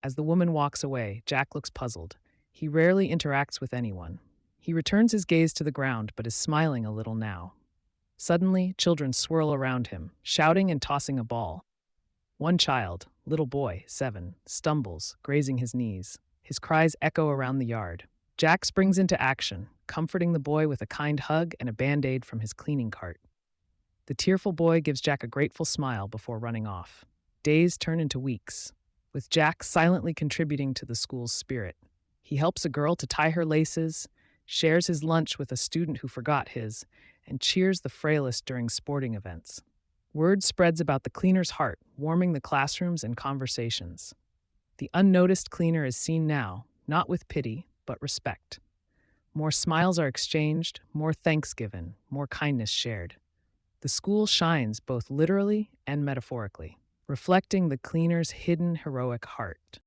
As the woman walks away, Jack looks puzzled. He rarely interacts with anyone. He returns his gaze to the ground but is smiling a little now. Suddenly, children swirl around him, shouting and tossing a ball. One child, little boy, 7, stumbles, grazing his knees. His cries echo around the yard. Jack springs into action, comforting the boy with a kind hug and a band-aid from his cleaning cart. The tearful boy gives Jack a grateful smile before running off. Days turn into weeks, with Jack silently contributing to the school's spirit. He helps a girl to tie her laces, shares his lunch with a student who forgot his, and cheers the frailest during sporting events. Word spreads about the cleaner's heart, warming the classrooms and conversations. The unnoticed cleaner is seen now, not with pity, but respect. More smiles are exchanged, more thanks given, more kindness shared. The school shines both literally and metaphorically, reflecting the cleaner's hidden heroic heart.